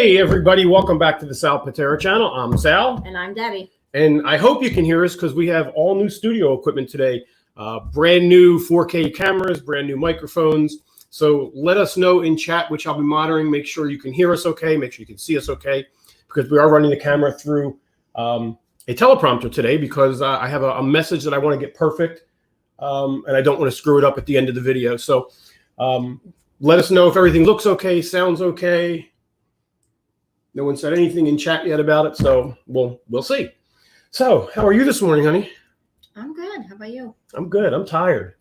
Hey everybody, welcome back to the Sal Pitera channel. I'm Sal. And I'm Debbie. And I hope you can hear us because we have all new studio equipment today. Brand new 4K cameras, brand new microphones. So let us know in chat, which I'll be monitoring. Make sure you can hear us okay. Make sure you can see us okay. Because we are running the camera through a teleprompter today because I have a message that I want to get perfect. And I don't want to screw it up at the end of the video. So let us know if everything looks okay, sounds okay. No one said anything in chat yet about it, so we'll see. So, how are you this morning, honey? I'm good. How about you? I'm good. I'm tired.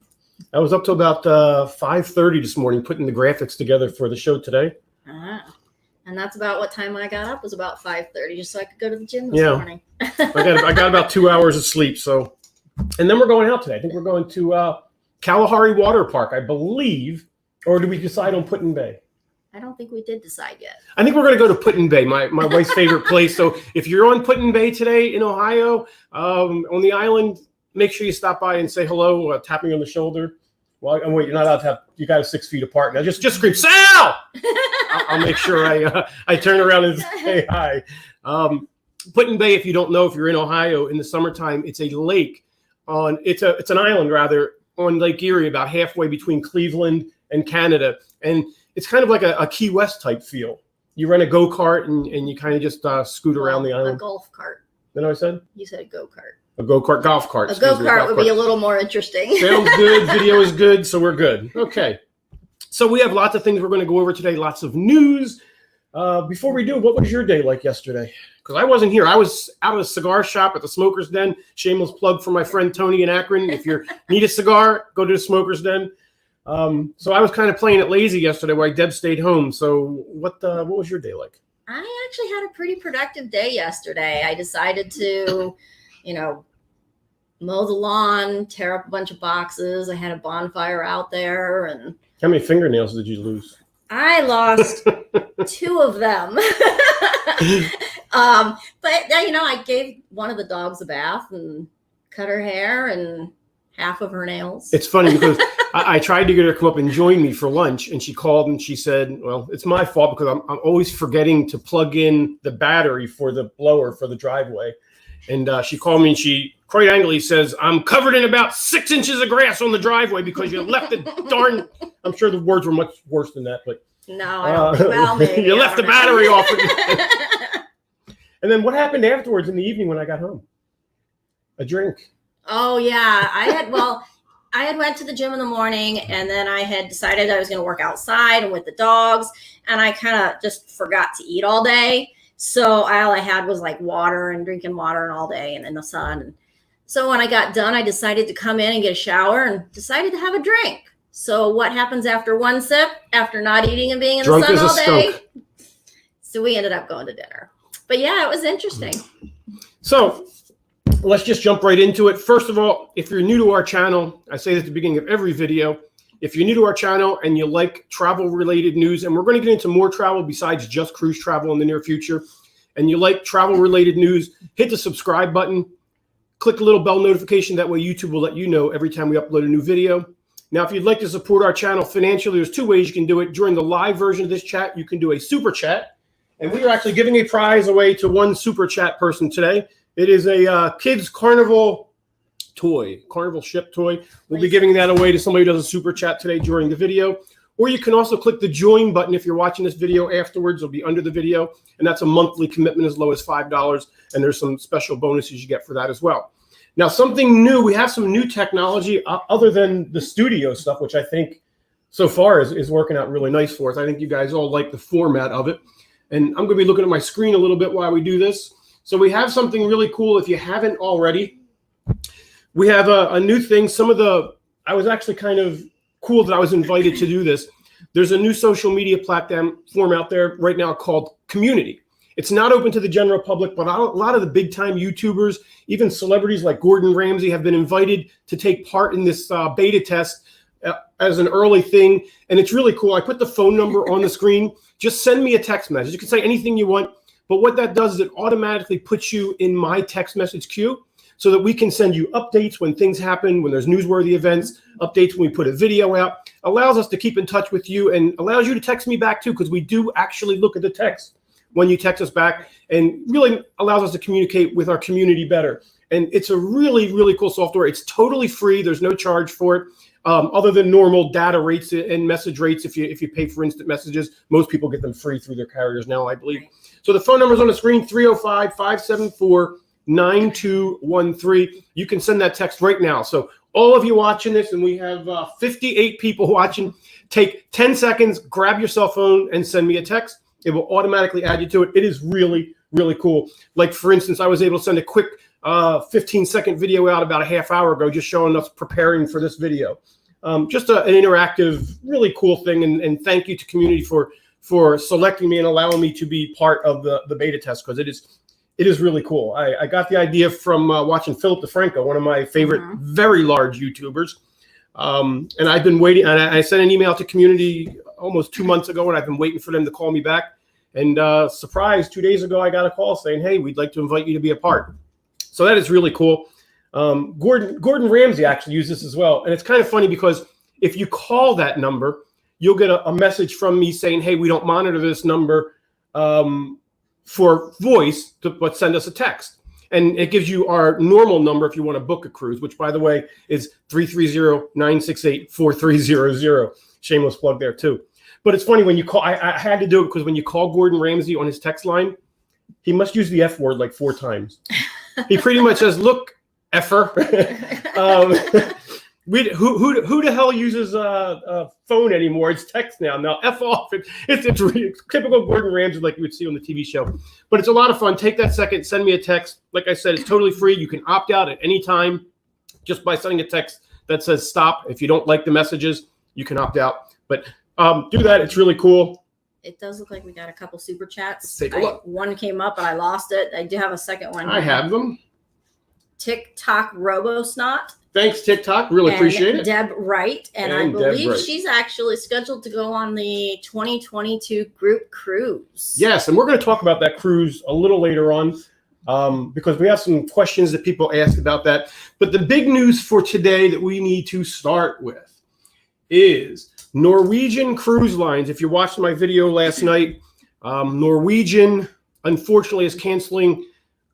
I was up till about 5:30 this morning putting the graphics together for the show today. And that's about what time I got up, was about 5:30, just so I could go to the gym this morning. I got about 2 hours of sleep. So, and then we're going out today. I think we're going to Kalahari Water Park, I believe. Or did we decide on Put-in-Bay? I don't think we did decide yet. I think we're going to go to Put-in-Bay, my wife's favorite place. So if you're on Put-in-Bay today in Ohio, on the island, make sure you stop by and say hello, tapping on the shoulder. Well, wait, you're not allowed to have, you got 6 feet apart. Now just scream, Sal! I'll make sure I turn around and say hi. Put-in-Bay, if you don't know, if you're in Ohio in the summertime, it's a lake it's an island rather on Lake Erie, about halfway between Cleveland and Canada. And it's kind of like a Key West type feel. You rent a go-kart and you kind of just scoot around the island. A golf cart. You know what I said? You said a go-kart. A go-kart, golf cart. A go-kart would be a little more interesting. Sounds good. Video is good, so we're good. Okay. So we have lots of things we're going to go over today, lots of news. Before we do, what was your day like yesterday? Because I wasn't here. I was out at a cigar shop at the Smoker's Den. Shameless plug for my friend Tony in Akron. If you need a cigar, go to the Smoker's Den. So I was kind of playing it lazy yesterday while Deb stayed home. So what was your day like? I actually had a pretty productive day yesterday. I decided to, mow the lawn, tear up a bunch of boxes. I had a bonfire out there. And how many fingernails did you lose? I lost 2 of them. But I gave one of the dogs a bath and cut her hair and half of her nails. It's funny because I tried to get her to come up and join me for lunch, and she called and she said, well, it's my fault because I'm always forgetting to plug in the battery for the blower for the driveway. And she called me and she quite angrily says, I'm covered in about 6 inches of grass on the driveway because you left the darn, I'm sure the words were much worse than that, but no, I don't think, well, maybe. You left the battery off. And then what happened afterwards in the evening when I got home? A drink. Oh yeah, I had went to the gym in the morning, and then I had decided I was going to work outside and with the dogs, and I kind of just forgot to eat all day. So all I had was like water and drinking water and all day and in the sun. And so when I got done, I decided to come in and get a shower and decided to have a drink. So what happens after one sip, after not eating and being in the sun all day? So we ended up going to dinner. But yeah, it was interesting. So let's just jump right into it. First of all, if you're new to our channel, I say this at the beginning of every video. If you're new to our channel and you like travel-related news, and we're going to get into more travel besides just cruise travel in the near future, and you like travel-related news, hit the subscribe button. Click the little bell notification. That way YouTube will let you know every time we upload a new video. Now, if you'd like to support our channel financially, there's 2 ways you can do it. During the live version of this chat, you can do a super chat. And we are actually giving a prize away to one super chat person today. It is a kids Carnival toy, Carnival ship toy. We'll be giving that away to somebody who does a super chat today during the video. Or you can also click the join button if you're watching this video afterwards. It'll be under the video. And that's a monthly commitment as low as $5. And there's some special bonuses you get for that as well. Now, something new, we have some new technology other than the studio stuff, which I think so far is working out really nice for us. I think you guys all like the format of it. And I'm going to be looking at my screen a little bit while we do this. So we have something really cool. If you haven't already, we have a new thing. I was actually kind of cool that I was invited to do this. there's a new social media platform out there right now called Community. It's not open to the general public, but a lot of the big time YouTubers, even celebrities like Gordon Ramsay, have been invited to take part in this beta test as an early thing. And it's really cool. I put the phone number on the screen. Just send me a text message. You can say anything you want, but what that does is it automatically puts you in my text message queue so that we can send you updates when things happen, when there's newsworthy events, updates when we put a video out. Allows us to keep in touch with you and allows you to text me back too, because we do actually look at the text when you text us back, and really allows us to communicate with our community better. And it's a really, really cool software. It's totally free. There's no charge for it, other than normal data rates and message rates. If you pay for instant messages, most people get them free through their carriers now, I believe. So the phone number is on the screen, 305-574-9213. You can send that text right now. So all of you watching this, and we have 58 people watching, take 10 seconds, grab your cell phone, and send me a text. It will automatically add you to it. It is really, really cool. Like, for instance, I was able to send a quick 15-second video out about a half hour ago, just showing us preparing for this video. Just an interactive, really cool thing. And thank you to Community for selecting me and allowing me to be part of the beta test, because it is really cool. I got the idea from watching Philip DeFranco, one of my favorite, very large YouTubers. And I've been waiting. And I sent an email to Community almost 2 months ago, and I've been waiting for them to call me back. And surprise, 2 days ago, I got a call saying, hey, we'd like to invite you to be a part. So that is really cool. Gordon Ramsay actually used this as well. And it's kind of funny because if you call that number, you'll get a message from me saying, hey, we don't monitor this number for voice, but send us a text. And it gives you our normal number if you want to book a cruise, which, by the way, is 330-968-4300. Shameless plug there, too. But it's funny when you call. I had to do it because when you call Gordon Ramsay on his text line, he must use the F word like 4 times. He pretty much says, look, effer. Who the hell uses a phone anymore? It's text now. Now, F off. It's really typical Gordon Ramsay like you would see on the TV show. But it's a lot of fun. Take that second. Send me a text. Like I said, it's totally free. You can opt out at any time just by sending a text that says stop. If you don't like the messages, you can opt out. But do that. It's really cool. It does look like we got a couple super chats. Take a look. One came up, but I lost it. I do have a second one. I have them. TikTok RoboSnot. Thanks, TikTok. Really appreciate it. Deb Wright. And I believe she's actually scheduled to go on the 2022 group cruise. Yes, and we're going to talk about that cruise a little later on because we have some questions that people asked about that. But the big news for today that we need to start with is Norwegian Cruise Lines. If you watched my video last night, Norwegian, unfortunately, is canceling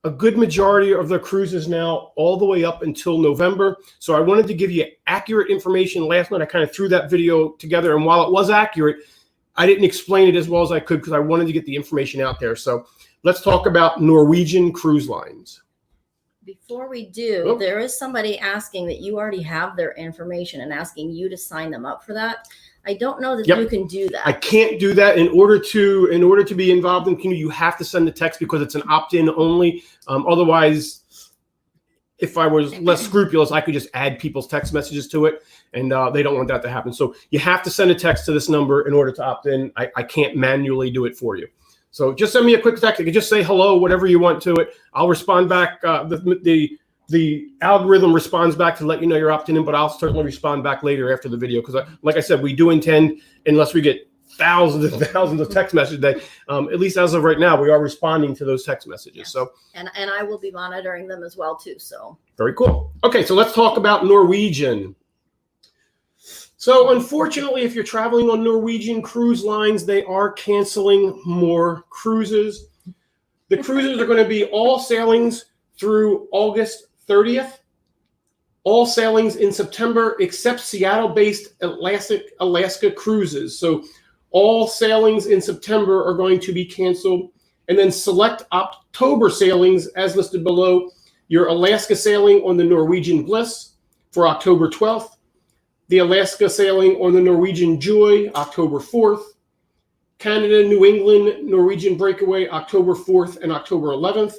a good majority of their cruises now all the way up until November. So I wanted to give you accurate information. Last night, I kind of threw that video together. And while it was accurate, I didn't explain it as well as I could because I wanted to get the information out there. So let's talk about Norwegian Cruise Lines. Before we do, there is somebody asking that you already have their information and asking you to sign them up for that. I don't know that you can do that. I can't do that. In order to be involved in Community, you have to send the text because it's an opt-in only. Otherwise, if I was less scrupulous, I could just add people's text messages to it, and they don't want that to happen. So you have to send a text to this number in order to opt in. I can't manually do it for you. So just send me a quick text. You can just say hello, whatever you want to it. I'll respond back. The algorithm responds back to let you know you're opting in, but I'll certainly respond back later after the video because, like I said, we do intend, unless we get thousands and thousands of text messages a day, at least as of right now, we are responding to those text messages. Yes. So and I will be monitoring them as well too. So very cool. Okay, so let's talk about Norwegian. So unfortunately, if you're traveling on Norwegian Cruise Lines, they are canceling more cruises. The cruises are going to be all sailings through August 30th. All sailings in September except Seattle-based Alaska cruises. So all sailings in September are going to be canceled. And then select October sailings as listed below. Your Alaska sailing on the Norwegian Bliss for October 12th. The Alaska sailing on the Norwegian Joy, October 4th. Canada, New England, Norwegian Breakaway, October 4th and October 11th.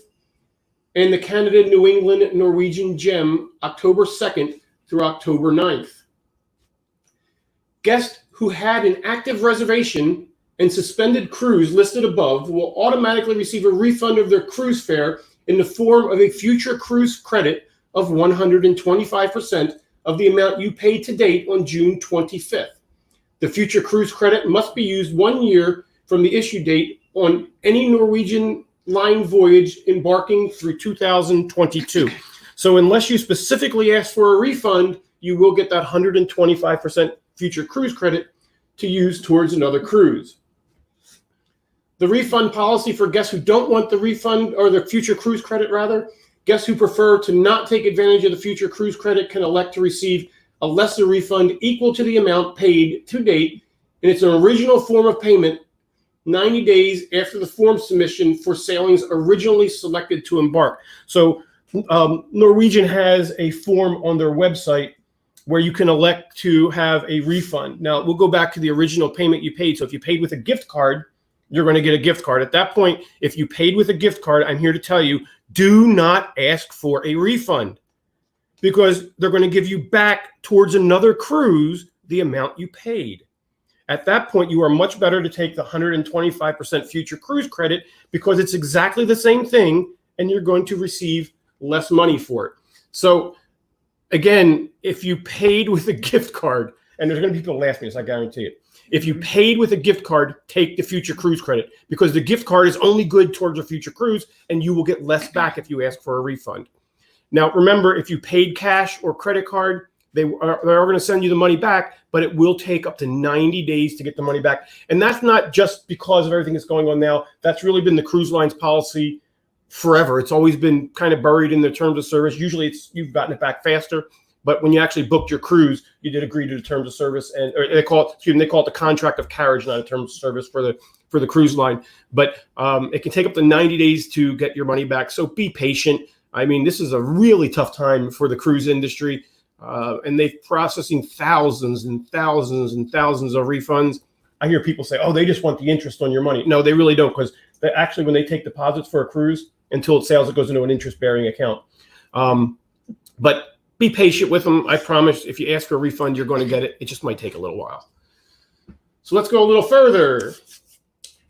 And the Canada, New England, Norwegian Gem, October 2nd through October 9th. Guests who had an active reservation and suspended cruise listed above will automatically receive a refund of their cruise fare in the form of a future cruise credit of 125% of the amount you paid to date on June 25th. The future cruise credit must be used 1 year from the issue date on any Norwegian line voyage embarking through 2022. So unless you specifically ask for a refund, you will get that 125% future cruise credit to use towards another cruise. The refund policy for guests who don't want the refund, or the future cruise credit rather, guests who prefer to not take advantage of the future cruise credit can elect to receive a lesser refund equal to the amount paid to date in its original form of payment 90 days after the form submission for sailings originally selected to embark. So Norwegian has a form on their website where you can elect to have a refund. Now, we'll go back to the original payment you paid. So if you paid with a gift card, you're going to get a gift card. At that point, if you paid with a gift card, I'm here to tell you, do not ask for a refund, because they're going to give you back towards another cruise the amount you paid. At that point, you are much better to take the 125% future cruise credit, because it's exactly the same thing and you're going to receive less money for it. So again, if you paid with a gift card, and there's going to be people laughing, I guarantee it. If you paid with a gift card, take the future cruise credit, because the gift card is only good towards a future cruise and you will get less back if you ask for a refund. Now, remember, if you paid cash or credit card, they are going to send you the money back, but it will take up to 90 days to get the money back. And that's not just because of everything that's going on now. That's really been the cruise lines policy forever. It's always been kind of buried in the terms of service. Usually you've gotten it back faster, but when you actually booked your cruise, you did agree to the terms of service, and they call it the contract of carriage, not a terms of service for the cruise line. But it can take up to 90 days to get your money back. So be patient. I mean, this is a really tough time for the cruise industry, and they're processing thousands and thousands and thousands of refunds. I hear people say, oh, they just want the interest on your money. No, they really don't, because they actually, when they take deposits for a cruise, until it sails, it goes into an interest-bearing account. But be patient with them. I promise, if you ask for a refund, you're going to get it. It just might take a little while. So let's go a little further.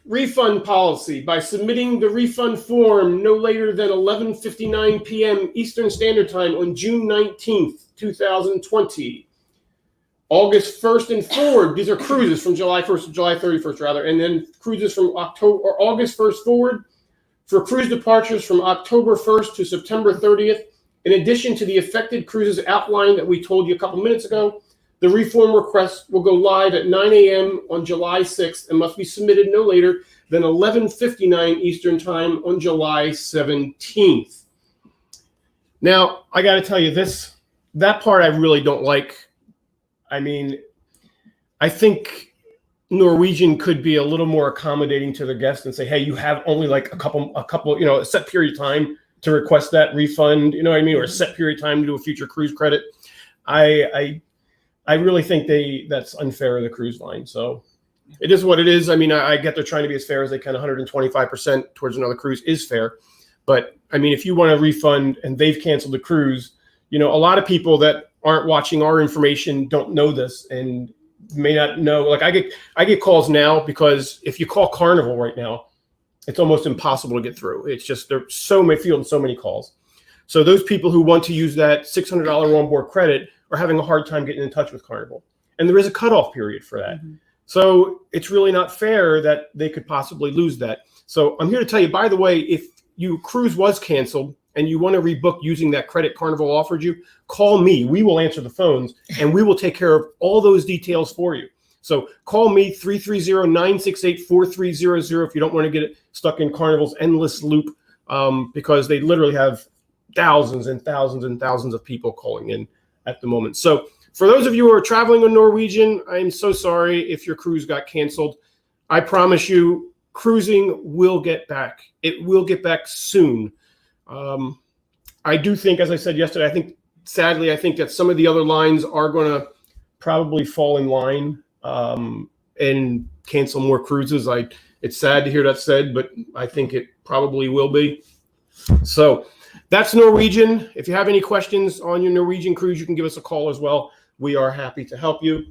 Refund policy. By submitting the refund form no later than 11:59 p.m. Eastern Standard Time on June 19th, 2020. August 1st and forward. These are cruises from July 1st to July 31st, rather. And then cruises from August 1st forward. For cruise departures from October 1st to September 30th, in addition to the affected cruises outlined that we told you a couple minutes ago, the reform request will go live at 9 a.m. on July 6th and must be submitted no later than 11:59 Eastern Time on July 17th. Now, I got to tell you that part I really don't like. I mean, I think Norwegian could be a little more accommodating to their guests and say, hey, you have only like a couple, a set period of time to request that refund, you know what I mean? Or a set period of time to do a future cruise credit. I really think that's unfair of the cruise line. So it is what it is. I mean, I get they're trying to be as fair as they can. 125% towards another cruise is fair. But I mean, if you want a refund and they've canceled the cruise, a lot of people that aren't watching our information don't know this and may not know. Like I get calls now, because if you call Carnival right now, it's almost impossible to get through. It's just, they're so many calls. So those people who want to use that $600 onboard credit are having a hard time getting in touch with Carnival. And there is a cutoff period for that. Mm-hmm. So it's really not fair that they could possibly lose that. So I'm here to tell you, by the way, if your cruise was canceled and you want to rebook using that credit Carnival offered you, call me. We will answer the phones and we will take care of all those details for you. So call me, 330-968-4300, if you don't want to get stuck in Carnival's endless loop, because they literally have thousands and thousands and thousands of people calling in at the moment. So for those of you who are traveling on Norwegian, I'm so sorry if your cruise got canceled. I promise you, cruising will get back. It will get back soon. I do think, as I said yesterday, sadly, I think that some of the other lines are going to probably fall in line and cancel more cruises. It's sad to hear that said, but I think it probably will be. So that's Norwegian. If you have any questions on your Norwegian cruise, you can give us a call as well. We are happy to help you.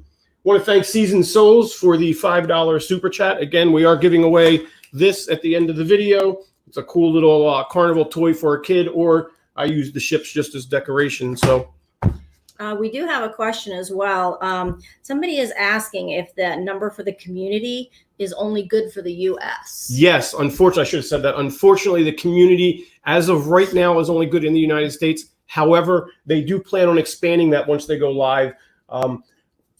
Want to thank Seasoned Souls for the $5 super chat. Again, we are giving away this at the end of the video. It's a cool little Carnival toy for a kid, or I use the ships just as decoration. So we do have a question as well. Somebody is asking if the number for the community is only good for the U.S. Yes, unfortunately, I should have said that. Unfortunately, the community, as of right now, is only good in the United States. However, they do plan on expanding that once they go live.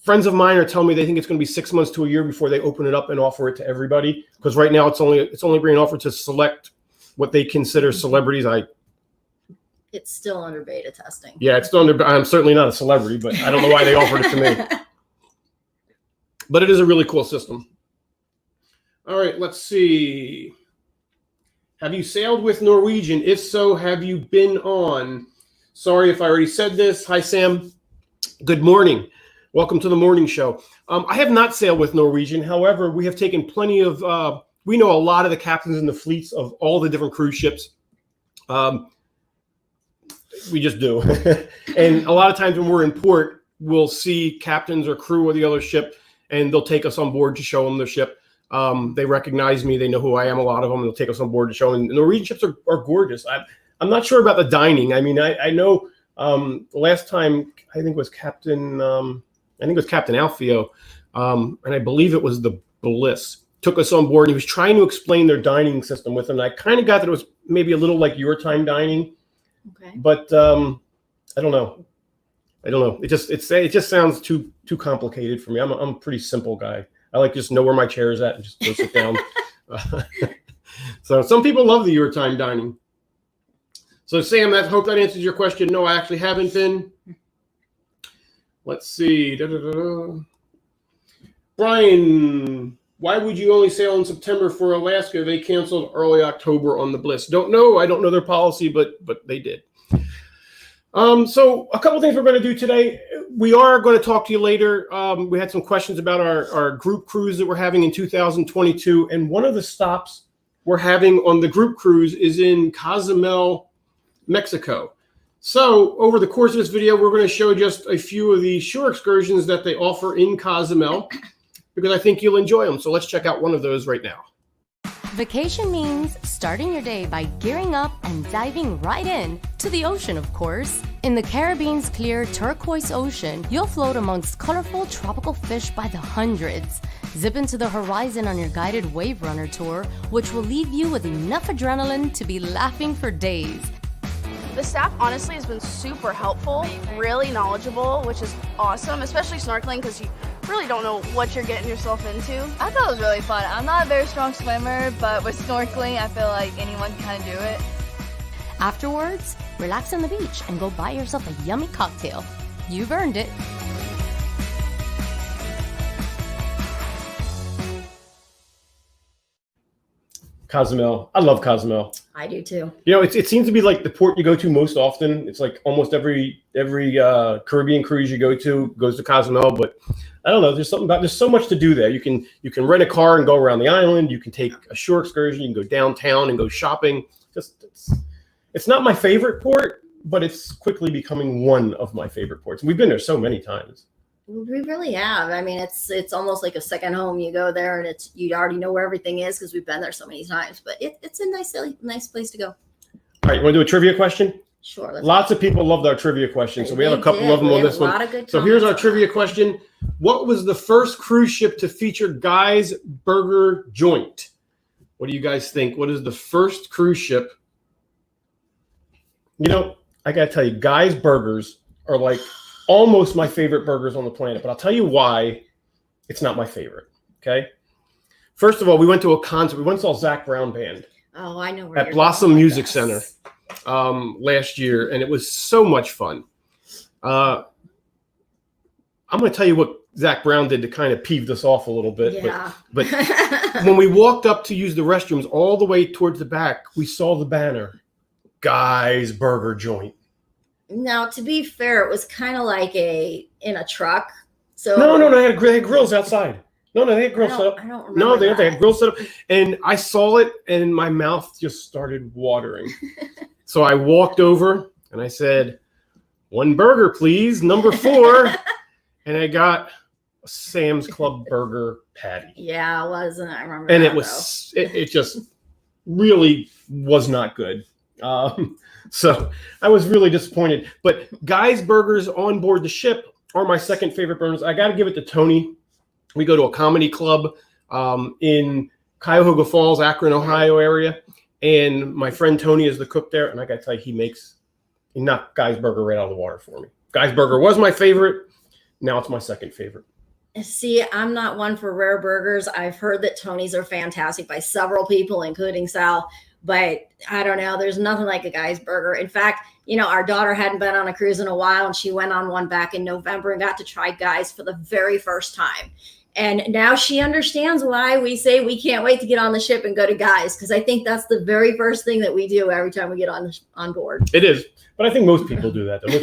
Friends of mine are telling me they think it's going to be 6 months to a year before they open it up and offer it to everybody. Because right now, it's only being offered to select what they consider celebrities. It's still under beta testing. Yeah, it's still under. I'm certainly not a celebrity, but I don't know why they offered it to me. But it is a really cool system. All right, let's see. Have you sailed with Norwegian? If so, have you been on? Sorry if I already said this. Hi, Sam. Good morning. Welcome to the morning show. I have not sailed with Norwegian. However, we have taken plenty of, we know a lot of the captains in the fleets of all the different cruise ships. We just do. And a lot of times when we're in port, we'll see captains or crew of the other ship, and they'll take us on board to show them their ship. They recognize me. They know who I am, a lot of them. They'll take us on board to show them. The Norwegian ships are gorgeous. I'm not sure about the dining. I mean, I know the last time, I think it was Captain Alfio, and I believe it was the Bliss, took us on board, and he was trying to explain their dining system with them. And I kind of got that it was maybe a little like your time dining. Okay. But I don't know. It just sounds too complicated for me. I'm a pretty simple guy. I like just know where my chair is at and just go sit down. So some people love the your time dining. So Sam, I hope that answers your question. No, I actually haven't been. Let's see. Brian, why would you only sail in September for Alaska? They canceled early October on the Bliss. Don't know. I don't know their policy, but they did. So a couple things we're going to do today. We are going to talk to you later. We had some questions about our group cruise that we're having in 2022. And one of the stops we're having on the group cruise is in Cozumel, Mexico. So over the course of this video, we're going to show just a few of the shore excursions that they offer in Cozumel, because I think you'll enjoy them. So let's check out one of those right now. Vacation means starting your day by gearing up and diving right in to the ocean, of course. In the Caribbean's clear turquoise ocean, you'll float amongst colorful tropical fish by the hundreds. Zip into the horizon on your guided wave runner tour, which will leave you with enough adrenaline to be laughing for days. The staff honestly has been super helpful, really knowledgeable, which is awesome, especially snorkeling because you really don't know what you're getting yourself into. I thought it was really fun. I'm not a very strong swimmer, but with snorkeling, I feel like anyone can kind of do it. Afterwards, relax on the beach and go buy yourself a yummy cocktail. You've earned it. Cozumel. I love Cozumel. I do too. You know, it seems to be like the port you go to most often. It's like almost every Caribbean cruise you go to goes to Cozumel. But I don't know. There's so much to do there. You can rent a car and go around the island. You can take a shore excursion. You can go downtown and go shopping. It's not my favorite port, but it's quickly becoming one of my favorite ports. We've been there so many times. We really have. I mean, it's almost like a second home. You go there and you already know where everything is because we've been there so many times. But it's a nice place to go. All right, you want to do a trivia question? Sure. Lots of people loved our trivia questions, so we have a couple of them on this one. So here's our trivia question. What was the first cruise ship to feature Guy's Burger Joint? What do you guys think? What is the first cruise ship? You know, I got to tell you, Guy's Burgers are like almost my favorite burgers on the planet, but I'll tell you why it's not my favorite, okay? First of all, we went to a concert. We went and saw Zach Brown Band. Oh, I know where at Blossom Music Center last year, and it was so much fun. I'm going to tell you what Zach Brown did to kind of peeve us off a little bit. Yeah. But when we walked up to use the restrooms all the way towards the back, we saw the banner, Guy's Burger Joint. Now, to be fair, it was kind of like in a truck. So No, they had grills outside. No, they had grills set up. I don't remember. No, they had grills set up. And I saw it, and my mouth just started watering. So I walked over, and I said, 1 burger, please, number 4. And I got a Sam's Club burger patty. Yeah, it wasn't. I remember. And that, it was, it just really was not good. So I was really disappointed. But Guy's Burgers on board the ship are my second favorite burgers. I got to give it to Tony. We go to a comedy club in Cuyahoga Falls, Akron, Ohio area. And my friend Tony is the cook there. And I got to tell you, he knocked Guy's Burger right out of the water for me. Guy's Burger was my favorite. Now it's my second favorite. See, I'm not one for rare burgers. I've heard that Tony's are fantastic by several people, including Sal. But I don't know. There's nothing like a Guy's Burger. In fact, our daughter hadn't been on a cruise in a while, and she went on one back in November and got to try Guy's for the very first time. And now she understands why we say we can't wait to get on the ship and go to Guy's, because I think that's the very first thing that we do every time we get on board. It is. But I think most people do that. And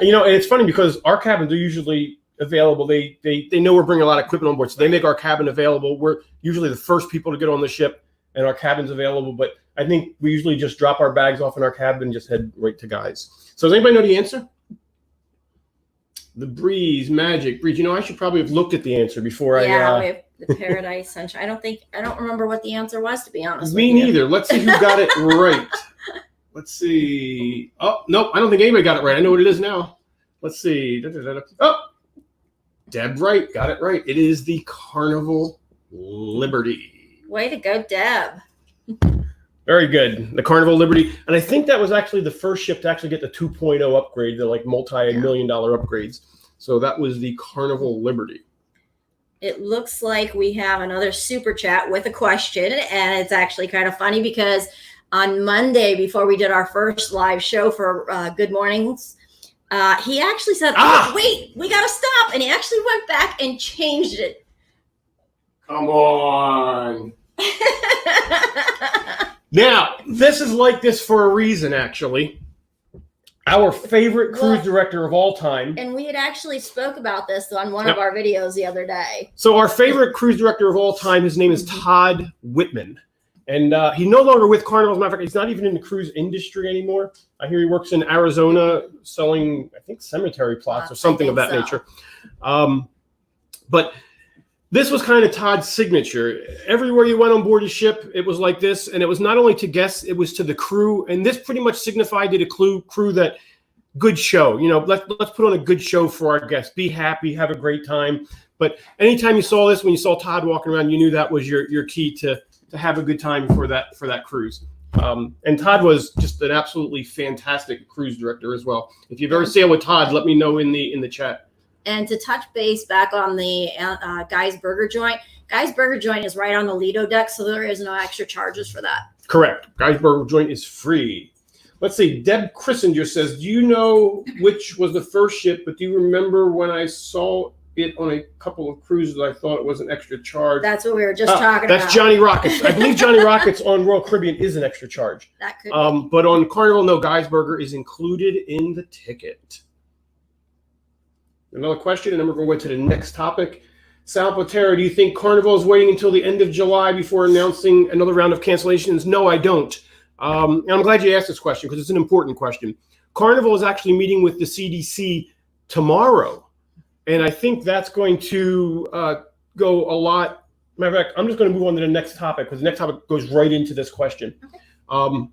it's funny because our cabins are usually available. They know we're bringing a lot of equipment on board, so they make our cabin available. We're usually the first people to get on the ship, and our cabin's available. But I think we usually just drop our bags off in our cabin and just head right to Guy's. So does anybody know the answer? The Breeze, Magic, Breeze. I should probably have looked at the answer before we have the Paradise Sunshine. I don't remember what the answer was, to be honest. Me neither. Let's see who got it right. Let's see. Oh, nope. I don't think anybody got it right. I know what it is now. Let's see. Oh, Deb right. Got it right. It is the Carnival Liberty. Way to go, Deb. Very good. The Carnival Liberty. And I think that was actually the first ship to actually get the 2.0 upgrade, the multi-million-dollar upgrades. So that was the Carnival Liberty. It looks like we have another super chat with a question. And it's actually kind of funny because on Monday, before we did our first live show for Good Mornings, he actually said, wait, we got to stop. And he actually went back and changed it. Come on. Now, this is like this for a reason, actually. Our favorite cruise director of all time. And we had actually spoke about this on one of our videos the other day. So our favorite cruise director of all time, his name is Todd Whitman. And he's no longer with Carnival. As a matter of fact, he's not even in the cruise industry anymore. I hear he works in Arizona selling, I think, cemetery plots or something of that nature. But this was kind of Todd's signature. Everywhere you went on board his ship, it was like this. And it was not only to guests, it was to the crew. And this pretty much signified to the crew that good show. Let's put on a good show for our guests. Be happy, have a great time. But anytime you saw this, when you saw Todd walking around, you knew that was your key to have a good time for that cruise. And Todd was just an absolutely fantastic cruise director as well. If you've ever sailed with Todd, let me know in the chat. And to touch base back on the Guy's Burger Joint, Guy's Burger Joint is right on the Lido deck, so there is no extra charges for that. Correct. Guy's Burger Joint is free. Let's see. Deb Christinger says, do you know which was the first ship, but do you remember when I saw it on a couple of cruises, I thought it was an extra charge? That's what we were just talking about. That's Johnny Rockets. I believe Johnny Rockets on Royal Caribbean is an extra charge. That could be. But on Carnival, no, Guy's Burger is included in the ticket. Another question, and then we're going to go to the next topic. Sal Pitera, do you think Carnival is waiting until the end of July before announcing another round of cancellations? No, I don't. And I'm glad you asked this question because it's an important question. Carnival is actually meeting with the CDC tomorrow. And I think that's going to go a lot. Matter of fact, I'm just going to move on to the next topic because the next topic goes right into this question. Okay.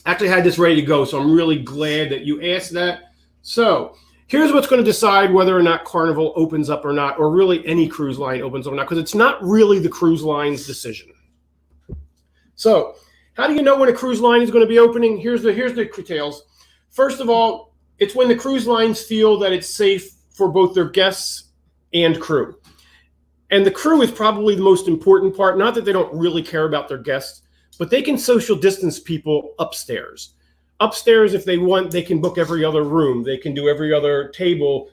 Actually had this ready to go, so I'm really glad that you asked that. So here's what's going to decide whether or not Carnival opens up or not, or really any cruise line opens up or not, because it's not really the cruise line's decision. So how do you know when a cruise line is going to be opening? Here's the details. First of all, it's when the cruise lines feel that it's safe for both their guests and crew. And the crew is probably the most important part. Not that they don't really care about their guests, but they can social distance people upstairs. Upstairs, if they want, they can book every other room. They can do every other table,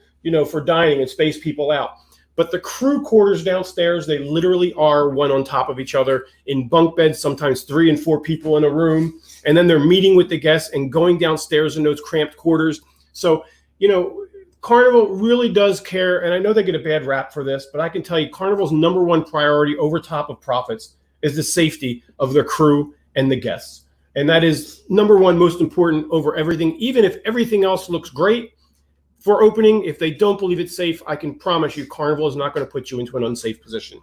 for dining and space people out. But the crew quarters downstairs, they literally are one on top of each other in bunk beds, sometimes 3 and 4 people in a room. And then they're meeting with the guests and going downstairs in those cramped quarters. So, Carnival really does care, and I know they get a bad rap for this, but I can tell you Carnival's number one priority over top of profits is the safety of their crew and the guests. And that is number one, most important over everything. Even if everything else looks great, for opening. If they don't believe it's safe, I can promise you Carnival is not going to put you into an unsafe position.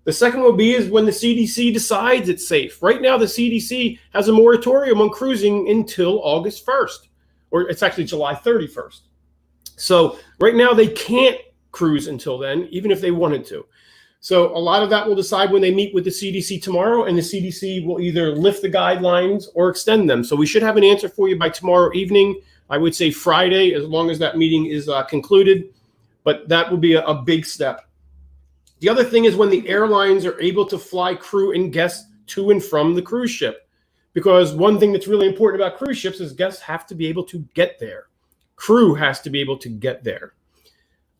The second will be is when the CDC decides it's safe. Right now, the CDC has a moratorium on cruising until August 1st, or it's actually July 31st. So right now they can't cruise until then, even if they wanted to. So a lot of that will decide when they meet with the CDC tomorrow, and the CDC will either lift the guidelines or extend them. So we should have an answer for you by tomorrow evening. I would say Friday, as long as that meeting is concluded, but that will be a big step. The other thing is when the airlines are able to fly crew and guests to and from the cruise ship, because one thing that's really important about cruise ships is guests have to be able to get there. Crew has to be able to get there.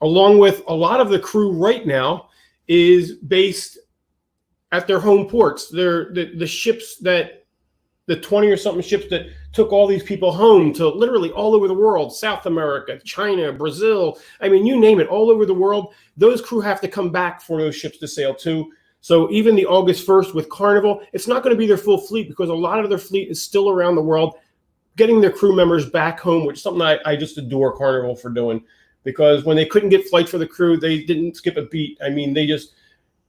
Along with a lot of the crew right now is based at their home ports. They're the ships that, the 20 or something ships that took all these people home to literally all over the world, South America, China, Brazil, I mean, you name it, all over the world. Those crew have to come back for those ships to sail to. So even the August 1st with Carnival, it's not going to be their full fleet because a lot of their fleet is still around the world, getting their crew members back home, which is something I just adore Carnival for doing. Because when they couldn't get flights for the crew, they didn't skip a beat. I mean, they just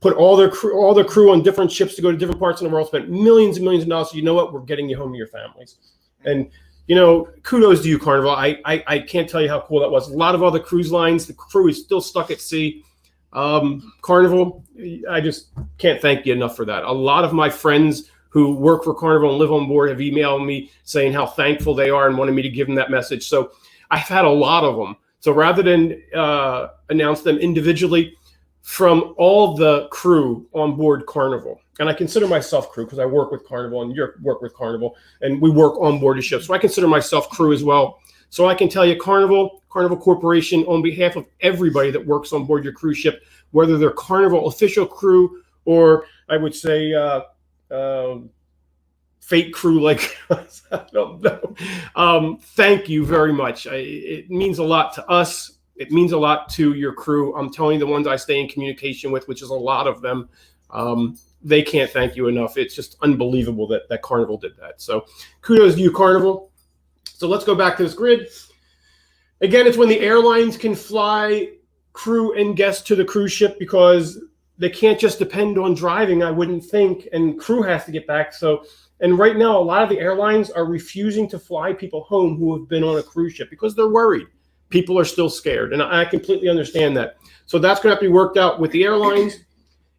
put all their crew on different ships to go to different parts of the world, spent millions and millions of dollars. So you know what? We're getting you home to your families. And, you know, kudos to you, Carnival. I can't tell you how cool that was. A lot of other cruise lines, the crew is still stuck at sea. Carnival, I just can't thank you enough for that. A lot of my friends who work for Carnival and live on board have emailed me saying how thankful they are and wanted me to give them that message. So I've had a lot of them. So rather than announce them individually, from all the crew on board Carnival, and I consider myself crew because I work with Carnival and you work with Carnival, and we work on board the ship. So I consider myself crew as well. So I can tell you Carnival Corporation, on behalf of everybody that works on board your cruise ship, whether they're Carnival official crew or I would say fake crew like us, I don't know. Thank you very much. It means a lot to us. It means a lot to your crew. I'm telling you, the ones I stay in communication with, which is a lot of them, they can't thank you enough. It's just unbelievable that Carnival did that. So kudos to you, Carnival. So let's go back to this grid. Again, it's when the airlines can fly crew and guests to the cruise ship because they can't just depend on driving, I wouldn't think, and crew has to get back. So, and right now, a lot of the airlines are refusing to fly people home who have been on a cruise ship because they're worried. People are still scared, and I completely understand that. So that's going to have to be worked out with the airlines.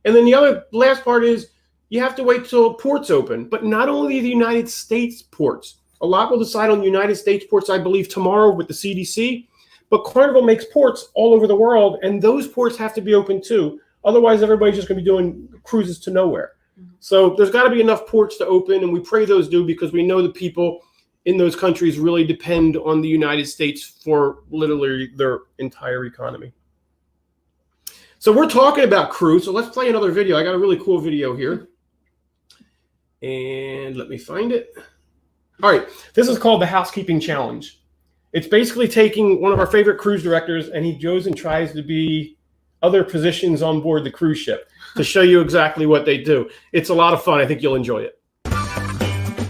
And then the last part is you have to wait till ports open, but not only the United States ports. A lot will decide on the United States ports, I believe, tomorrow with the CDC, but Carnival makes ports all over the world, and those ports have to be open too. Otherwise, everybody's just going to be doing cruises to nowhere. So there's got to be enough ports to open, and we pray those do because we know the people in those countries really depend on the United States for literally their entire economy. So we're talking about crew. So let's play another video. I got a really cool video here. And let me find it. All right. This is called the Housekeeping Challenge. It's basically taking one of our favorite cruise directors and he goes and tries to be other positions on board the cruise ship to show you exactly what they do. It's a lot of fun. I think you'll enjoy it.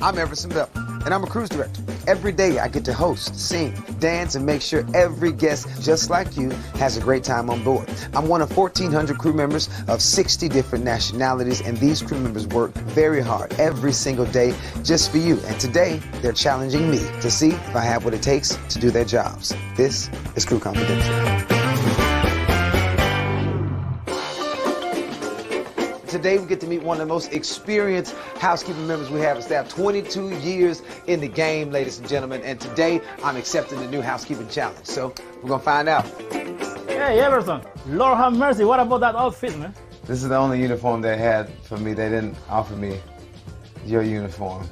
I'm Everson Bell, and I'm a cruise director. Every day I get to host, sing, dance, and make sure every guest, just like you, has a great time on board. I'm one of 1,400 crew members of 60 different nationalities, and these crew members work very hard every single day just for you. And today, they're challenging me to see if I have what it takes to do their jobs. This is Crew Confidential. Today we get to meet one of the most experienced housekeeping members we have on staff. 22 years in the game, ladies and gentlemen. And today I'm accepting the new housekeeping challenge. So we're gonna find out. Hey Everson, Lord have mercy, what about that outfit, man? This is the only uniform they had for me. They didn't offer me your uniform.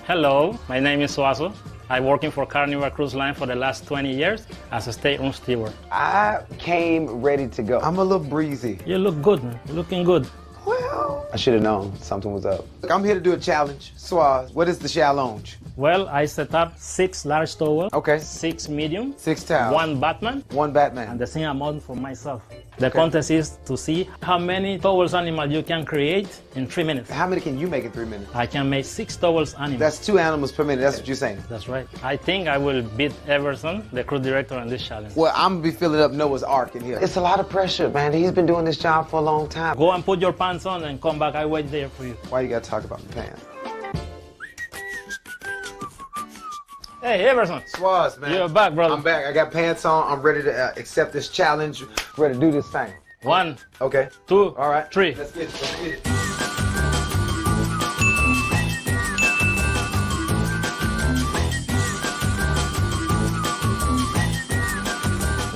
Hello, my name is Suazo. I'm working for Carnival Cruise Line for the last 20 years as a stay-on steward. I came ready to go. I'm a little breezy. You look good, man. You're looking good. Well, I should have known something was up. Look, I'm here to do a challenge. Suaz, what is the challenge? Well, I set up 6 large towels, Okay. 6 medium, 6 towels. 1 Batman, 1 Batman. and the same amount for myself. The contest is to see how many towards animals you can create in 3 minutes. How many can you make in 3 minutes? I can make 6 towards animals. That's 2 animals per minute. That's what you're saying. That's right. I think I will beat Everson, the crew director, on this challenge. Well, I'm gonna be filling up Noah's Ark in here. It's a lot of pressure, man. He's been doing this job for a long time. Go and put your pants on and come back. I wait there for you. Why you gotta talk about the pants? Hey, Everson. Swaz, man. You're back, brother. I'm back. I got pants on. I'm ready to accept this challenge. Ready to do this thing. 1, Okay. 2, All right. 3. Let's get it. Let's get it.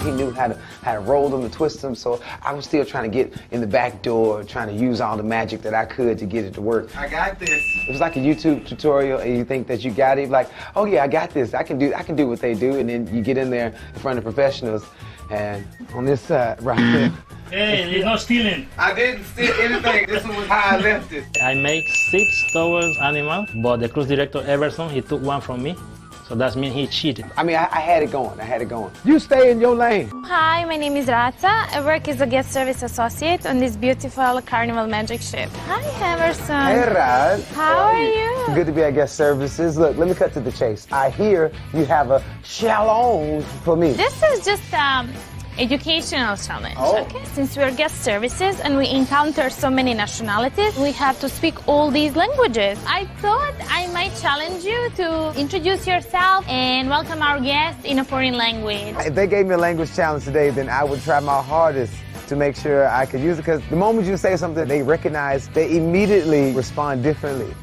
He knew how to roll them and twist them, so I was still trying to get in the back door, trying to use all the magic that I could to get it to work. I got this. It was like a YouTube tutorial, and you think that you got it, like, oh yeah, I got this. I can do what they do, and then you get in there in front of professionals, and on this side right there. Hey, he's not stealing. I didn't steal anything. This one was how I left it. I make 6 towards animals, but the cruise director, Everson, he took 1 from me. So that means he cheated. I mean, I had it going. I had it going. You stay in your lane. Hi, my name is Rata. I work as a guest service associate on this beautiful Carnival Magic ship. Hi, Everson. Hey, Rod. How are you? Good to be at guest services. Look, let me cut to the chase. I hear you have a challenge for me. This is just educational challenge. Oh. Okay. Since we're guest services and we encounter so many nationalities, we have to speak all these languages. I thought I might challenge you to introduce yourself and welcome our guests in a foreign language. If they gave me a language challenge today, then I would try my hardest to make sure I could use it, because the moment you say something they recognize, they immediately respond differently.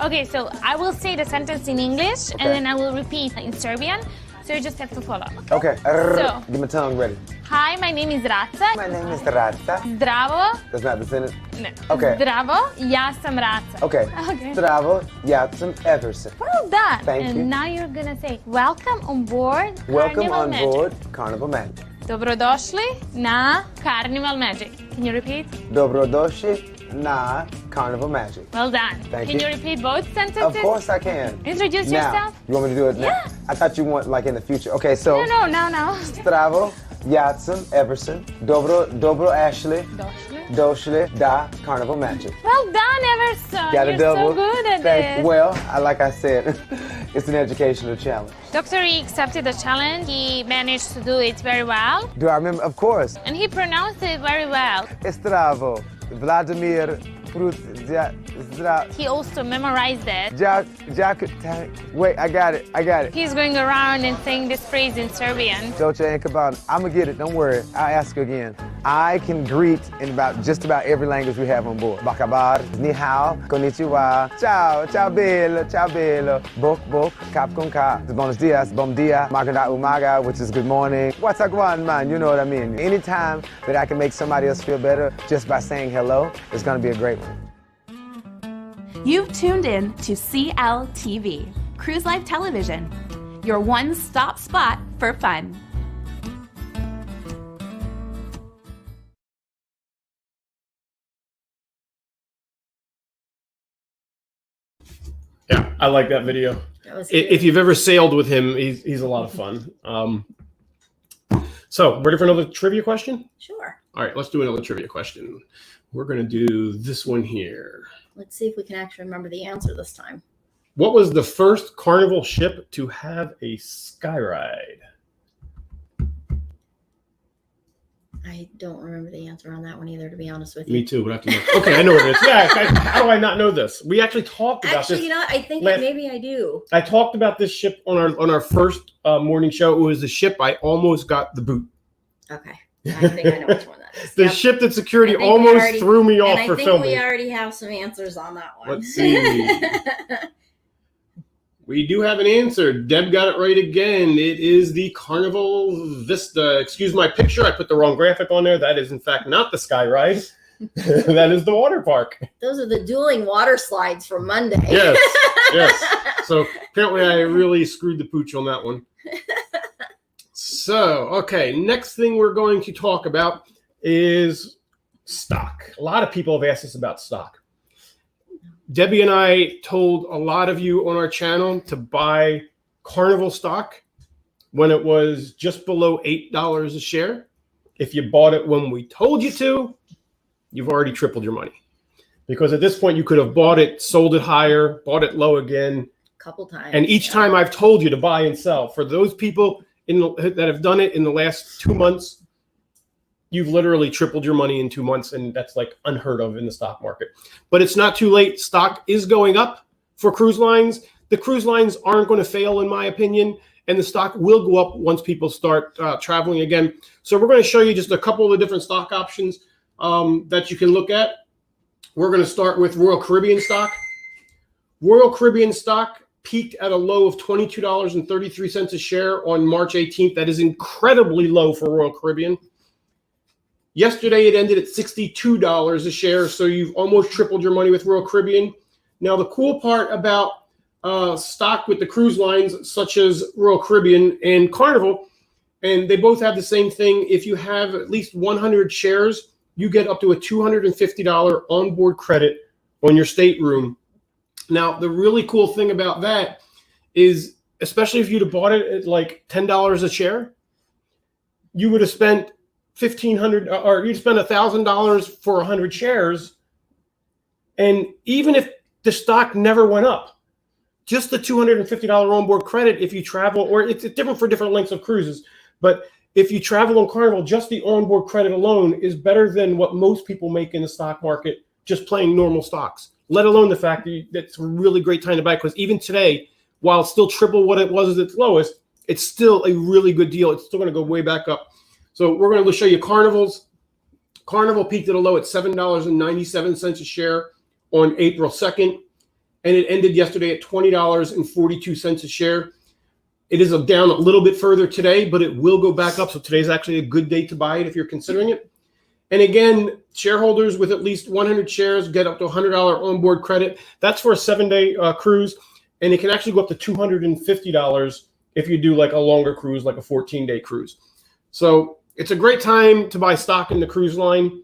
Okay, so I will say the sentence in English and then I will repeat in Serbian. So you just have to follow. Okay. So, get my tongue ready. Hi, my name is Raca. My name is Rata. Zdravo. That's not the sentence? No. Okay. Zdravo, ja sam Raca. Okay. Okay. Zdravo, ja sam Everson. Well done. Thank and you. now you're gonna say, welcome on board Welcome Carnival on Magic. board Carnival Magic. Dobrodošli na Carnival Magic. Can you repeat? Dobrodošli na Carnival Magic. Well done. Thank Can you. you repeat both sentences? Of course I can. Introduce Now, yourself. you want me to do it now? Yeah. I thought you want like in the future. Okay, so No, now. Zdravo, ja sam Everson. Dobro Ashley. Došli da Carnival Magic. Well done, Everson. Got a You're double. so good at Thank- this. Well, like I said, it's an educational challenge. Dr. E accepted the challenge. He managed to do it very well. Do I remember? Of course. And he pronounced it very well. Zdravo, Vladimir He also memorized it. Wait, I got it. He's going around and saying this phrase in Serbian. Doce and Cabana. I'm gonna get it, don't worry. I'll ask you again. I can greet in just about every language we have on board. Bakabar, ni hao, konnichiwa, ciao bello, bok, kap con ka, buenos dias, bom dia, maganda umaga, which is good morning. What's up, man? You know what I mean. Anytime that I can make somebody else feel better just by saying hello, it's gonna be a great one. You've tuned in to CLTV, Cruise Life Television, your one-stop spot for fun. Yeah, I like that video. That was If you've ever sailed with him, he's a lot of fun. So, ready for another trivia question? Sure. All right, let's do another trivia question. We're going to do this one here. Let's see if we can actually remember the answer this time. What was the first Carnival ship to have a sky ride? I don't remember the answer on that one either, to be honest with you. Me too. We'll have to look. Okay, I know what it is. Yeah, how do I not know this? We actually talked about Actually, this. you know what? I think last- maybe I do. I talked about this ship on our first morning show. It was the ship I almost got the boot. Okay. I think I know which one that is. The Yep. ship that security I think we almost already- threw me off And for I think filming. we already have some answers on that one. Let's see. We do have an answer. Deb got it right again. It is the Carnival Vista. Excuse my picture. I put the wrong graphic on there. That is, in fact, not the sky ride. That is the water park. Those are the dueling water slides from Monday. Yes, yes. So apparently I really screwed the pooch on that one. So, okay, next thing we're going to talk about is stock. A lot of people have asked us about stock. Debbie and I told a lot of you on our channel to buy Carnival stock when it was just below $8 a share. if you bought it when we told you to, you've already tripled your money. Because at this point, you could have bought it, sold it higher, bought it low again. Couple times. And each time I've told you to buy and sell. For those people that have done it in the last 2 months, you've literally tripled your money in 2 months, and that's like unheard of in the stock market. But it's not too late. Stock is going up for cruise lines. The cruise lines aren't going to fail, in my opinion, and the stock will go up once people start traveling again. So we're going to show you just a couple of different stock options that you can look at. We're going to start with Royal Caribbean stock. Royal Caribbean stock peaked at a low of $22.33 a share on March 18th. That is incredibly low for Royal Caribbean. Yesterday, it ended at $62 a share, so you've almost tripled your money with Royal Caribbean. Now, the cool part about stock with the cruise lines, such as Royal Caribbean and Carnival, and they both have the same thing. If you have at least 100 shares, you get up to a $250 onboard credit on your stateroom. Now, the really cool thing about that is, especially if you'd have bought it at like $10 a share, you would have spent $1,500 or you'd spend $1,000 for 100 shares. And even if the stock never went up, just the $250 onboard credit, if you travel, or it's different for different lengths of cruises, but if you travel on Carnival, just the onboard credit alone is better than what most people make in the stock market just playing normal stocks, let alone the fact that it's a really great time to buy, because even today, while it's still triple what it was at its lowest, it's still a really good deal. It's still going to go way back up. So we're going to show you Carnival's. Carnival peaked at a low at $7.97 a share on April 2nd, and it ended yesterday at $20.42 a share. It is down a little bit further today, but it will go back up. So today's actually a good day to buy it if you're considering it. And again, shareholders with at least 100 shares get up to $100 onboard credit. That's for a 7-day cruise, and it can actually go up to $250 if you do like a longer cruise, like a 14-day cruise. So it's a great time to buy stock in the cruise line.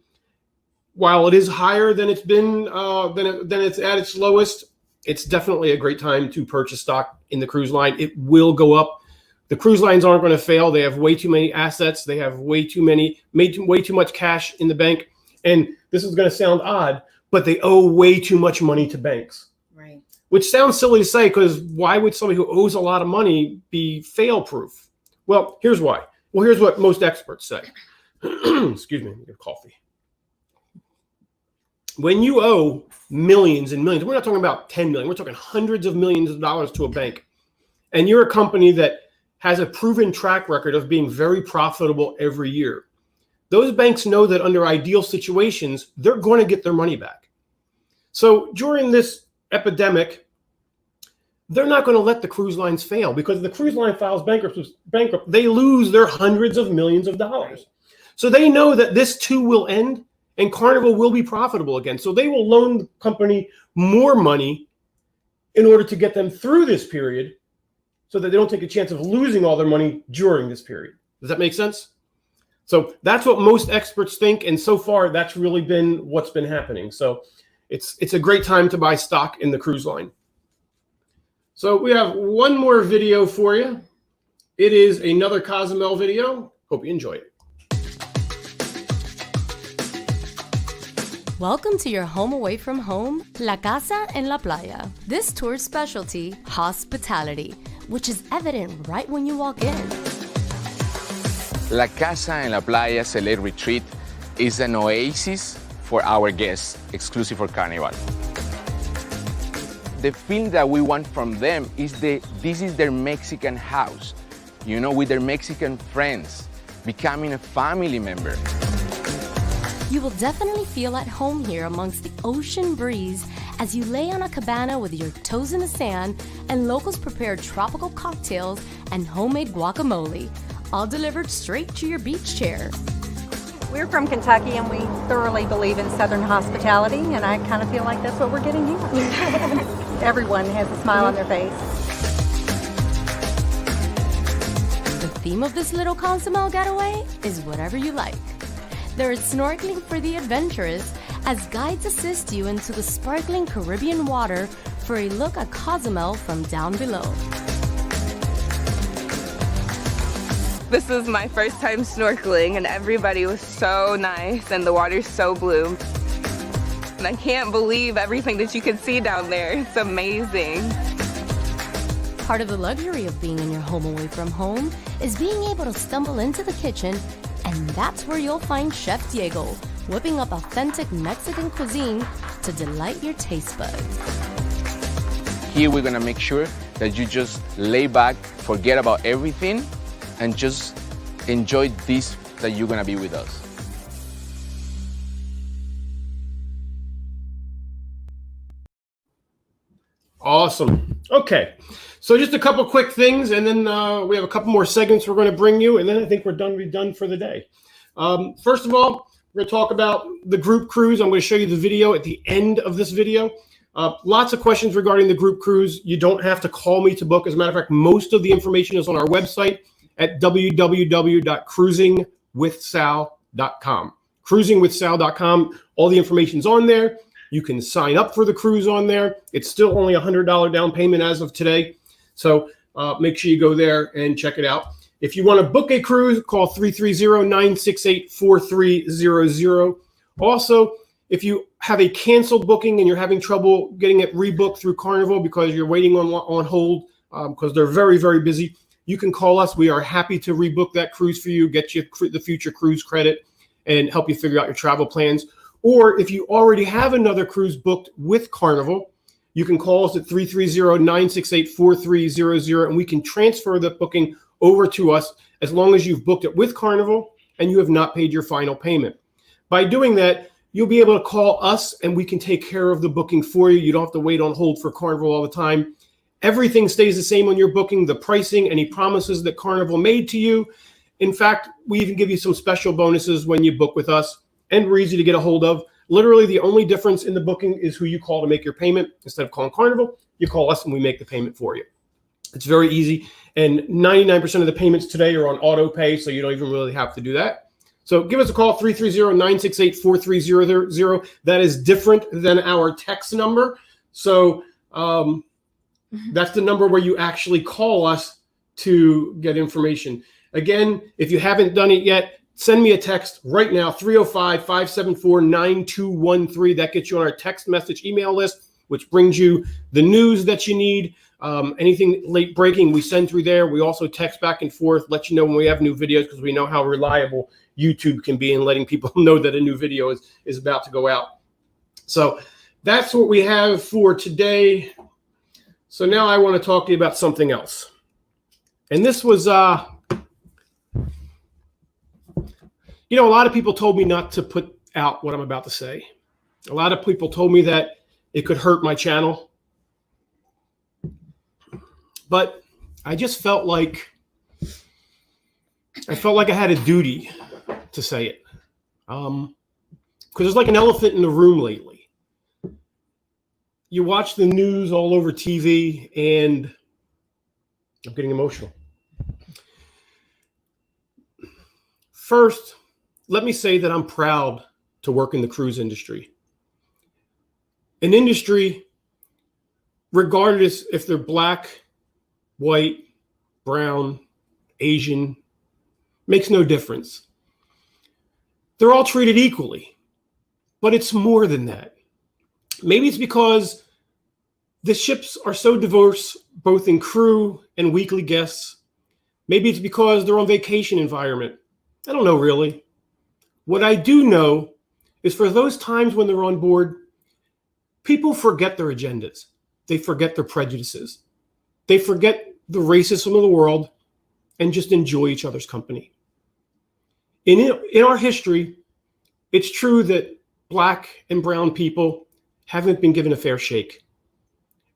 While it is higher than it's been, than it's at its lowest, it's definitely a great time to purchase stock in the cruise line. It will go up. The cruise lines aren't going to fail. They have way too many assets. They have way too much cash in the bank. And this is going to sound odd, but they owe way too much money to banks. Right. Which sounds silly to say, because why would somebody who owes a lot of money be fail-proof? Well, here's why. Well, here's what most experts say. Excuse me, I get coffee. When you owe millions and millions, we're not talking about 10 million, we're talking hundreds of millions of dollars to a bank, and you're a company that has a proven track record of being very profitable every year, those banks know that under ideal situations, they're going to get their money back. So during this epidemic, they're not going to let the cruise lines fail, because if the cruise line files bankrupt, they lose their hundreds of millions of dollars. So they know that this too will end, and Carnival will be profitable again. So they will loan the company more money in order to get them through this period, so that they don't take a chance of losing all their money during this period. Does that make sense? So that's what most experts think, and so far that's really been what's been happening. So it's a great time to buy stock in the cruise line. So we have one more video for you. It is another Cozumel video. Hope you enjoy it. Welcome to your home away from home, La Casa en la Playa. This tour's specialty, hospitality, which is evident right when you walk in. La Casa en la Playa Select Retreat is an oasis for our guests, exclusive for Carnival. The feeling that we want from them is this is their Mexican house, you know, with their Mexican friends, becoming a family member. You will definitely feel at home here amongst the ocean breeze as you lay on a cabana with your toes in the sand and locals prepare tropical cocktails and homemade guacamole, all delivered straight to your beach chair. We're from Kentucky and we thoroughly believe in Southern hospitality, and I kind of feel like that's what we're getting here. Everyone has a smile on their face. The theme of this little Cozumel getaway is whatever you like. There is snorkeling for the adventurous as guides assist you into the sparkling Caribbean water for a look at Cozumel from down below. This is my first time snorkeling and everybody was so nice and the water's so blue. And I can't believe everything that you can see down there. It's amazing. Part of the luxury of being in your home away from home is being able to stumble into the kitchen, and that's where you'll find Chef Diego, whipping up authentic Mexican cuisine to delight your taste buds. Here we're gonna make sure that you just lay back, forget about everything, and just enjoy this, that you're gonna be with us. Awesome. Okay, so just a couple quick things, and then we have a couple more segments we're going to bring you, and then I think we're done for the day. First of all, we're going to talk about the group cruise. I'm going to show you the video at the end of this video. Lots of questions regarding the group cruise. You don't have to call me to book. As a matter of fact, most of the information is on our website at www.cruisingwithsal.com. Cruisingwithsal.com. All the information's on there. You can sign up for the cruise on there. It's still only $100 down payment as of today. So make sure you go there and check it out. If you want to book a cruise, call 330-968-4300. Also, if you have a canceled booking and you're having trouble getting it rebooked through Carnival because you're waiting on hold because they're very, very busy, you can call us. We are happy to rebook that cruise for you, get you the future cruise credit, and help you figure out your travel plans. Or if you already have another cruise booked with Carnival, you can call us at 330-968-4300, and we can transfer the booking over to us as long as you've booked it with Carnival and you have not paid your final payment. By doing that, you'll be able to call us and we can take care of the booking for you. You don't have to wait on hold for Carnival all the time. Everything stays the same on your booking, the pricing, any promises that Carnival made to you. In fact, we even give you some special bonuses when you book with us. And we're easy to get a hold of. Literally, the only difference in the booking is who you call to make your payment. Instead of calling Carnival, you call us and we make the payment for you. It's very easy. And 99% of the payments today are on auto pay, so you don't even really have to do that. So give us a call, 330-968-4300. That is different than our text number. So that's the number where you actually call us to get information. Again, if you haven't done it yet, send me a text right now, 305-574-9213. That gets you on our text message email list, which brings you the news that you need. Anything late breaking, we send through there. We also text back and forth, let you know when we have new videos, because we know how reliable YouTube can be in letting people know that a new video is about to go out. So that's what we have for today. So now I want to talk to you about something else. And this was... You know, a lot of people told me not to put out what I'm about to say. A lot of people told me that it could hurt my channel. But I just felt like I had a duty to say it. Because there's like an elephant in the room lately. You watch the news all over TV and I'm getting emotional. First, let me say that I'm proud to work in the cruise industry. An industry, regardless if they're black, white, brown, Asian, makes no difference. They're all treated equally, but it's more than that. Maybe it's because the ships are so diverse, both in crew and weekly guests. Maybe it's because they're on vacation environment. I don't know really. What I do know is for those times when they're on board, people forget their agendas. They forget their prejudices. They forget the racism of the world and just enjoy each other's company. In our history, it's true that black and brown people haven't been given a fair shake.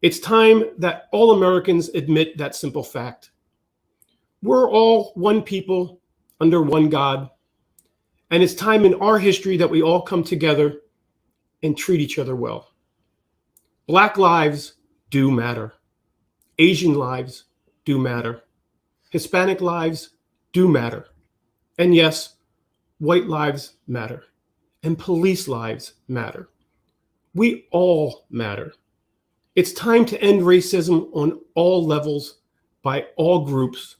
It's time that all Americans admit that simple fact. We're all one people under one God. And it's time in our history that we all come together and treat each other well. Black lives do matter. Asian lives do matter. Hispanic lives do matter. And yes, white lives matter. And police lives matter. We all matter. It's time to end racism on all levels by all groups.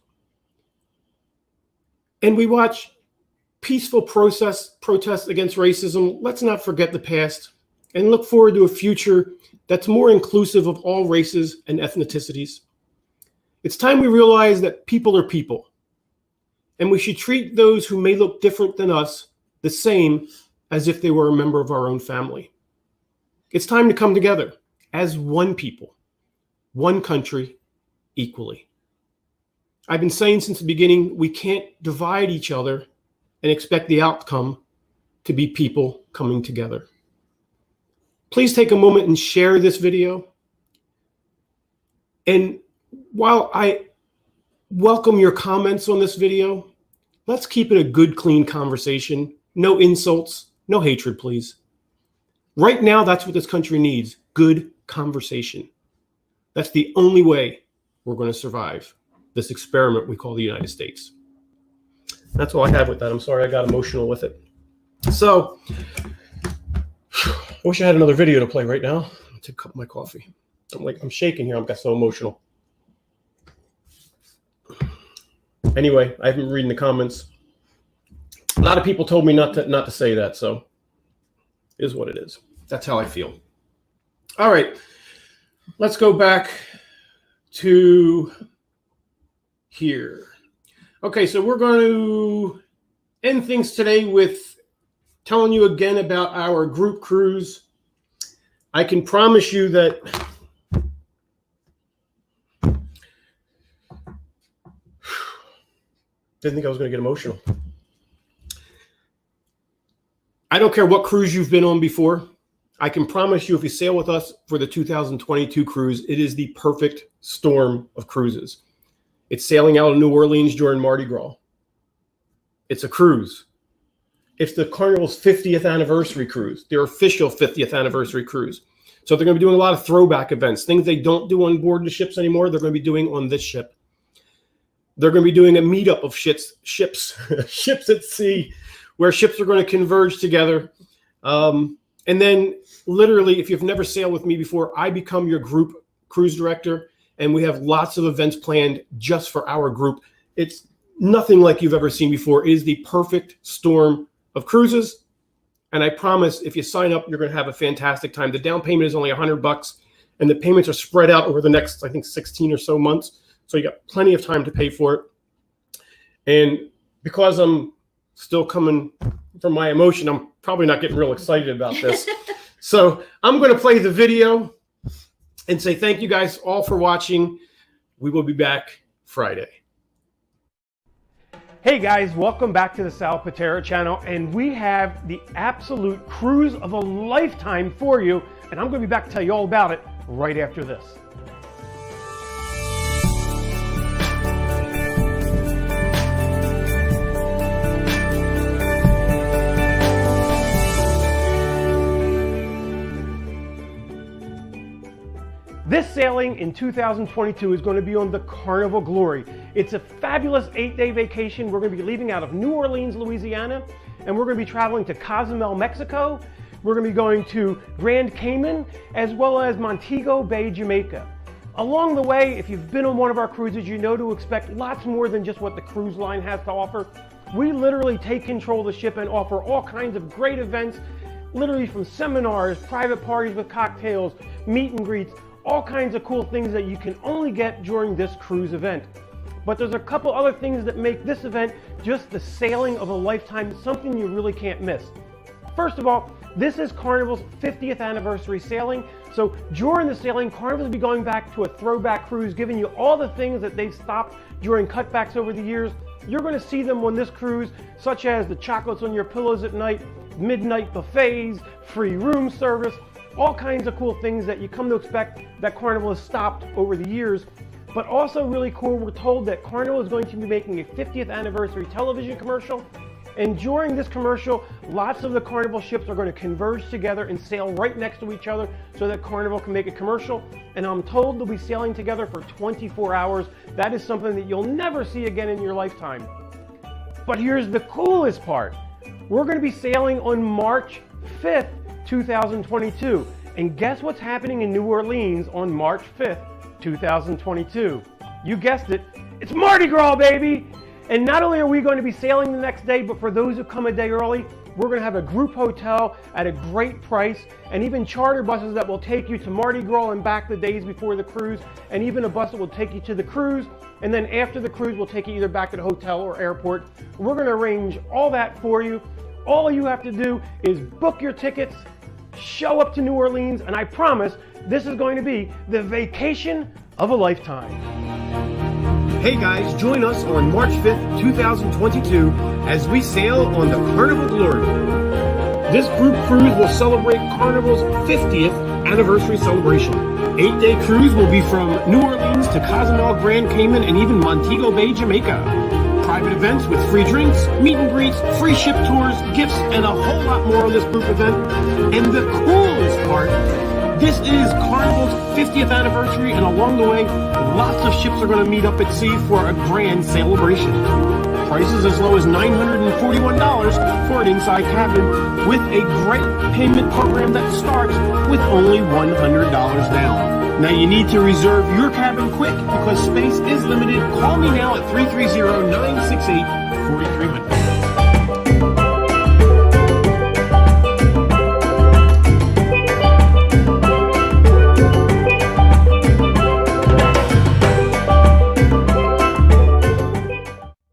and we watch peaceful protests against racism, let's not forget the past and look forward to a future that's more inclusive of all races and ethnicities. It's time we realize that people are people, and we should treat those who may look different than us the same as if they were a member of our own family. It's time to come together as one people, one country, equally. I've been saying since the beginning, we can't divide each other and expect the outcome to be people coming together. Please take a moment and share this video. And while I welcome your comments on this video, let's keep it a good, clean conversation. No insults, no hatred, please. Right now, that's what this country needs, good conversation. That's the only way we're going to survive this experiment we call the United States. That's all I have with that. I'm sorry I got emotional with it. So, I wish I had another video to play right now. I'll take a cup of my coffee. I'm shaking here. I got so emotional. Anyway, I've been reading the comments. A lot of people told me not to say that, so it is what it is. That's how I feel. All right, let's go back to here. Okay, so we're going to end things today with telling you again about our group cruise. I can promise you that didn't think I was going to get emotional. I don't care what cruise you've been on before. I can promise you if you sail with us for the 2022 cruise, it is the perfect storm of cruises. It's sailing out of New Orleans during Mardi Gras. It's a cruise. It's the Carnival's 50th anniversary cruise, their official 50th anniversary cruise. So they're going to be doing a lot of throwback events, things they don't do on board the ships anymore, they're going to be doing on this ship. They're going to be doing a meetup of ships at sea, where ships are going to converge together. And then literally, if you've never sailed with me before, I become your group cruise director, and we have lots of events planned just for our group. It's nothing like you've ever seen before. It is the perfect storm of cruises. And I promise if you sign up, you're going to have a fantastic time. The down payment is only $100, and the payments are spread out over the next, I think, 16 or so months. So you got plenty of time to pay for it. And because I'm still coming from my emotion, I'm probably not getting real excited about this. So I'm going to play the video and say thank you guys all for watching. We will be back Friday. Hey guys, welcome back to the Sal Pitera channel, and we have the absolute cruise of a lifetime for you, and I'm going to be back to tell you all about it right after this. This sailing in 2022 is going to be on the Carnival Glory. It's a fabulous 8-day vacation. We're going to be leaving out of New Orleans, Louisiana, and we're going to be traveling to Cozumel, Mexico. We're going to be going to Grand Cayman, as well as Montego Bay, Jamaica. Along the way, if you've been on one of our cruises, you know to expect lots more than just what the cruise line has to offer. We literally take control of the ship and offer all kinds of great events, literally from seminars, private parties with cocktails, meet and greets, all kinds of cool things that you can only get during this cruise event. But there's a couple other things that make this event just the sailing of a lifetime, something you really can't miss. First of all, this is Carnival's 50th anniversary sailing. So during the sailing, Carnival will be going back to a throwback cruise, giving you all the things that they've stopped during cutbacks over the years. You're going to see them on this cruise, such as the chocolates on your pillows at night, midnight buffets, free room service, all kinds of cool things that you come to expect that Carnival has stopped over the years. But also really cool, we're told that Carnival is going to be making a 50th anniversary television commercial. And during this commercial, lots of the Carnival ships are going to converge together and sail right next to each other so that Carnival can make a commercial. And I'm told they'll be sailing together for 24 hours. That is something that you'll never see again in your lifetime. But here's the coolest part. We're going to be sailing on March 5th, 2022. And guess what's happening in New Orleans on March 5th, 2022? You guessed it, it's Mardi Gras, baby! And not only are we going to be sailing the next day, but for those who come a day early, we're going to have a group hotel at a great price, and even charter buses that will take you to Mardi Gras and back the days before the cruise, and even a bus that will take you to the cruise, and then after the cruise will take you either back to the hotel or airport. We're going to arrange all that for you. All you have to do is book your tickets, show up to New Orleans, and I promise this is going to be the vacation of a lifetime. Hey guys, join us on March 5th, 2022 as we sail on the Carnival Glory. This group cruise will celebrate Carnival's 50th anniversary celebration. 8-day cruise will be from New Orleans to Cozumel, Grand Cayman, and even Montego Bay, Jamaica. Private events with free drinks, meet and greets, free ship tours, gifts, and a whole lot more on this group event. And the coolest part, this is Carnival's 50th anniversary, and along the way, lots of ships are going to meet up at sea for a grand celebration. Prices as low as $941 for an inside cabin, with a great payment program that starts with only $100 down. Now you need to reserve your cabin quick because space is limited. Call me now at 330-968-4300.